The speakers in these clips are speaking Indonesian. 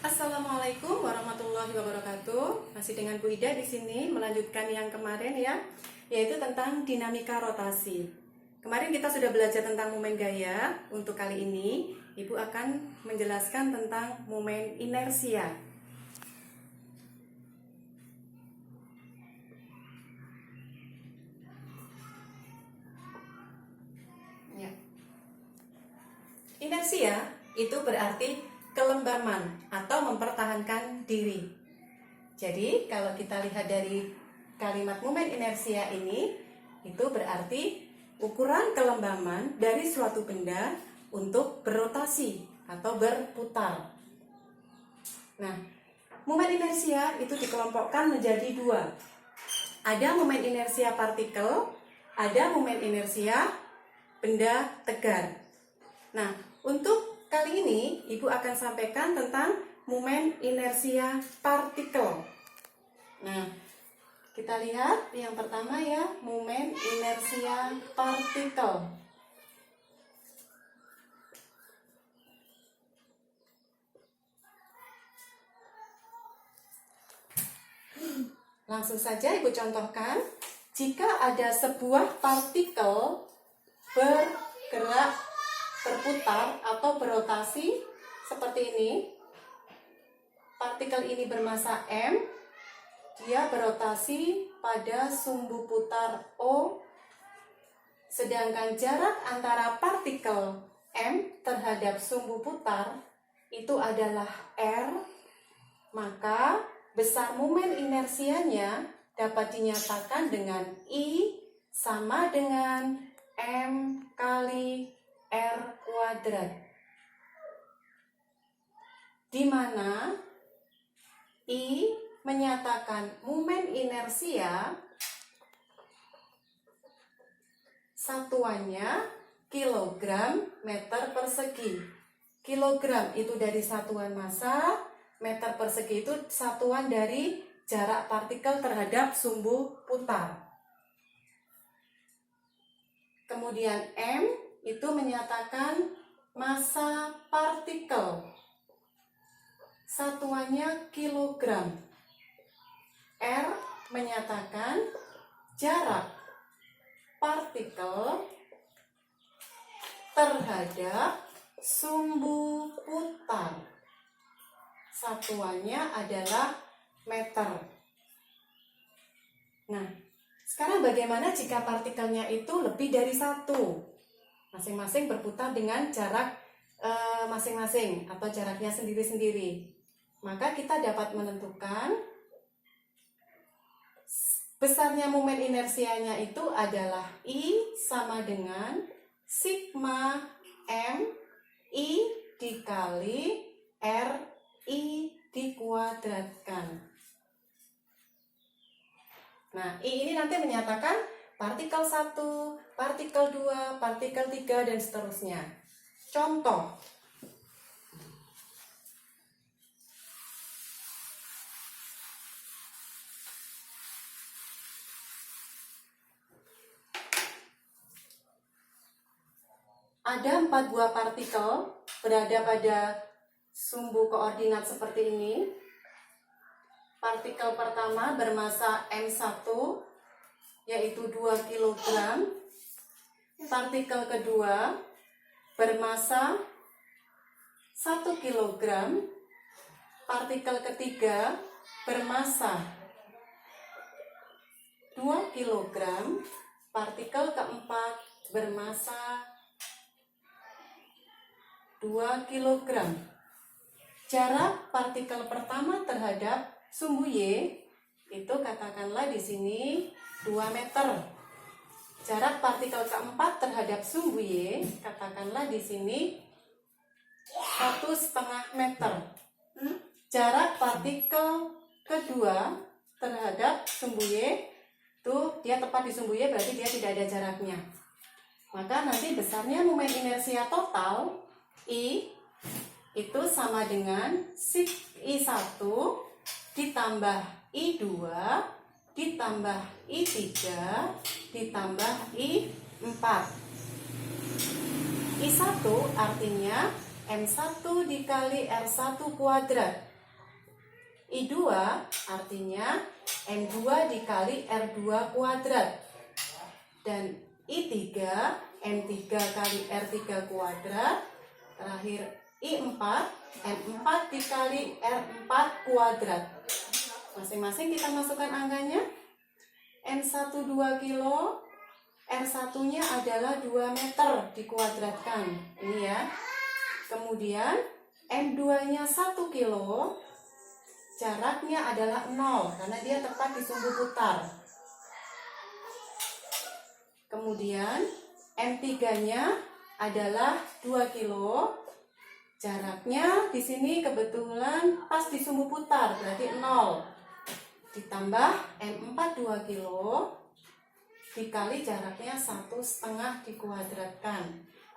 Assalamualaikum warahmatullahi wabarakatuh. Masih dengan Bu Ida di sini melanjutkan yang kemarin ya, yaitu tentang dinamika rotasi. Kemarin kita sudah belajar tentang momen gaya. Untuk kali ini Ibu akan menjelaskan tentang momen inersia. Ya. Inersia itu berarti kelembaman atau mempertahankan diri. Jadi kalau kita lihat dari kalimat momen inersia ini, itu berarti ukuran kelembaman dari suatu benda untuk berotasi atau berputar. Nah, momen inersia itu dikelompokkan menjadi dua. Ada momen inersia partikel, ada momen inersia benda tegar. Nah, untuk kali ini Ibu akan sampaikan tentang momen inersia partikel. Nah, kita lihat yang pertama ya, momen inersia partikel. Langsung saja Ibu contohkan, jika ada sebuah partikel bergerak, berputar atau berotasi seperti ini, partikel ini bermasa M, dia berotasi pada sumbu putar O, sedangkan jarak antara partikel M terhadap sumbu putar itu adalah R, maka besar momen inersianya dapat dinyatakan dengan I sama dengan M kali R kuadrat, di mana I menyatakan momen inersia satuannya kilogram meter persegi. Kilogram itu dari satuan massa, meter persegi itu satuan dari jarak partikel terhadap sumbu putar. Kemudian M itu menyatakan massa partikel, satuannya kilogram. R menyatakan jarak partikel terhadap sumbu putar, satuannya adalah meter. Nah, sekarang bagaimana jika partikelnya itu lebih dari satu? Masing-masing berputar dengan jarak masing-masing atau jaraknya sendiri-sendiri. Maka kita dapat menentukan besarnya momen inersianya itu adalah I sama dengan sigma M I dikali R I dikuadratkan. Nah, I ini nanti menyatakan partikel 1, partikel 2, partikel 3, dan seterusnya. Contoh. Ada 4 buah partikel berada pada sumbu koordinat seperti ini. Partikel pertama bermassa M1, yaitu 2 kg. Partikel kedua bermassa 1 kg. Partikel ketiga bermassa 2 kg. Partikel keempat bermassa 2 kg. Jarak partikel pertama terhadap sumbu Y itu katakanlah di sini 2 meter. Jarak partikel keempat terhadap sumbu Y katakanlah di sini 1,5 meter. Jarak partikel kedua terhadap sumbu Y itu dia tepat di sumbu Y, berarti dia tidak ada jaraknya. Maka nanti besarnya momen inersia total I itu sama dengan sig I1 ditambah I2 ditambah I3 ditambah I4. I1 artinya M1 dikali R1 kuadrat. I2 artinya M2 dikali R2 kuadrat. Dan I3 M3 kali R3 kuadrat. Terakhir I4 M4 dikali R4 kuadrat. Masing-masing kita masukkan angkanya. M1 2 kilo, R1-nya adalah 2 meter dikuadratkan. Ini ya. Kemudian M2-nya 1 kilo, jaraknya adalah 0 karena dia tepat di sumbu putar. Kemudian M3-nya adalah 2 kilo. Jaraknya di sini kebetulan pas di sumbu putar, berarti 0. Ditambah M4 2 kilo dikali jaraknya 1,5 dikuadratkan.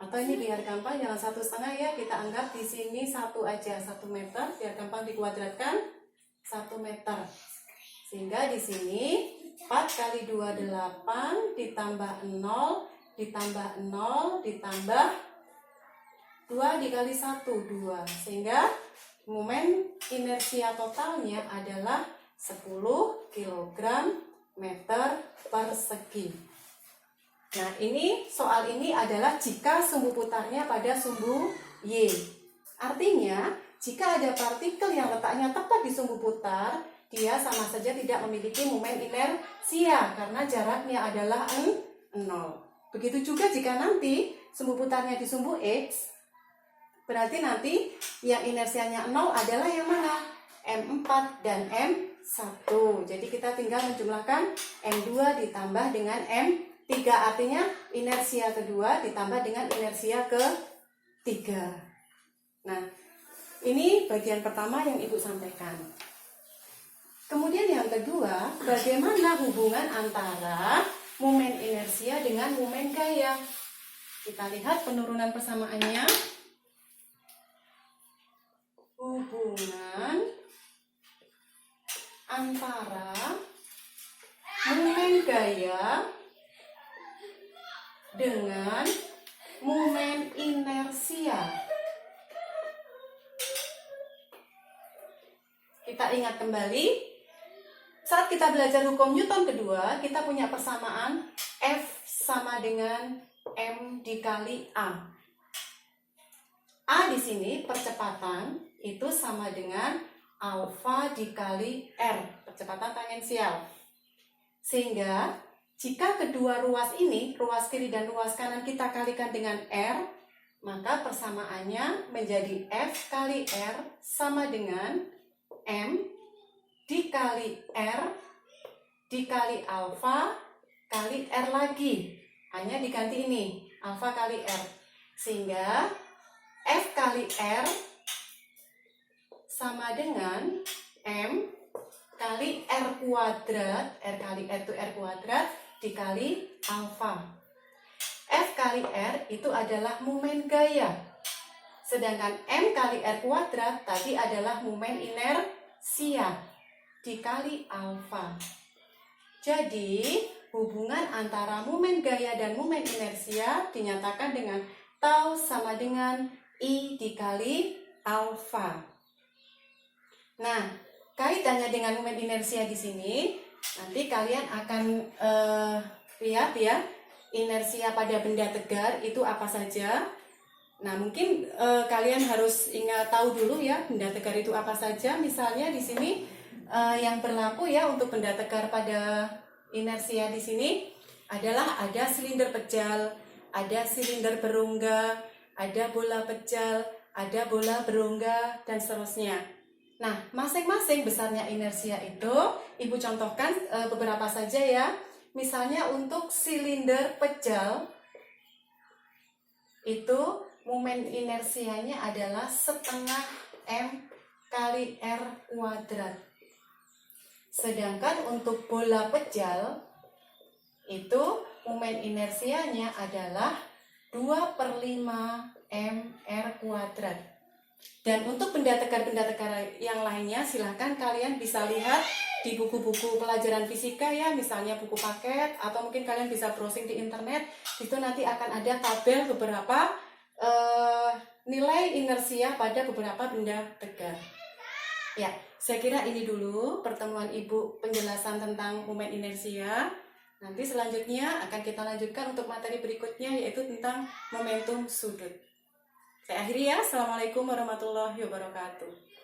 Atau ini biar gampang, jangan 1,5 ya, kita anggap di sini 1 aja, 1 meter, biar gampang dikuadratkan 1 meter. Sehingga di sini 4 kali 2 8 ditambah 0 ditambah 0 ditambah 2 dikali 1 2. Sehingga momen inersia totalnya adalah 10 kg meter persegi. Nah, ini soal ini adalah jika sumbu putarnya pada sumbu Y. Artinya, jika ada partikel yang letaknya tepat di sumbu putar, dia sama saja tidak memiliki momen inersia karena jaraknya adalah 0. Begitu juga jika nanti sumbu putarnya di sumbu X, berarti nanti yang inersianya 0 adalah yang mana? M4 dan M1. Jadi kita tinggal menjumlahkan M2 ditambah dengan M3. Artinya inersia kedua ditambah dengan inersia ketiga. Nah, ini bagian pertama yang Ibu sampaikan. Kemudian yang kedua, bagaimana hubungan antara momen inersia dengan momen gaya? Kita lihat penurunan persamaannya. Hubungan antara momen gaya dengan momen inersia. Kita ingat kembali, saat kita belajar hukum Newton kedua, kita punya persamaan F sama dengan M dikali A. A di sini percepatan itu sama dengan alfa dikali R, percepatan tangensial. Sehingga jika kedua ruas ini, ruas kiri dan ruas kanan kita kalikan dengan R, maka persamaannya menjadi F kali R sama dengan M dikali R dikali alfa kali R lagi. Hanya diganti ini, alfa kali R. Sehingga F kali R sama dengan M kali R kuadrat, R kali R itu R kuadrat, dikali alfa. F kali R itu adalah momen gaya. Sedangkan M kali R kuadrat tadi adalah momen inersia, dikali alfa. Jadi, hubungan antara momen gaya dan momen inersia dinyatakan dengan tau sama dengan I dikali alfa. Nah, kaitannya dengan momen inersia di sini, nanti kalian akan lihat ya, inersia pada benda tegar itu apa saja. Nah, mungkin kalian harus tahu dulu ya, benda tegar itu apa saja. Misalnya di sini yang berlaku ya untuk benda tegar pada inersia di sini adalah ada silinder pejal, ada silinder berongga, ada bola pejal, ada bola berongga, dan seterusnya. Nah, masing-masing besarnya inersia itu, Ibu contohkan beberapa saja ya. Misalnya untuk silinder pejal, itu momen inersianya adalah setengah M kali R kuadrat. Sedangkan untuk bola pejal, itu momen inersianya adalah 2/5 mr kuadrat. Dan untuk benda tegar yang lainnya, silahkan kalian bisa lihat di buku-buku pelajaran fisika ya, misalnya buku paket, atau mungkin kalian bisa browsing di internet. Itu nanti akan ada tabel beberapa nilai inersia pada beberapa benda tegar. Ya, saya kira ini dulu pertemuan Ibu penjelasan tentang momen inersia. Nanti selanjutnya akan kita lanjutkan untuk materi berikutnya, yaitu tentang momentum sudut. Saya akhiri ya. Assalamualaikum warahmatullahi wabarakatuh.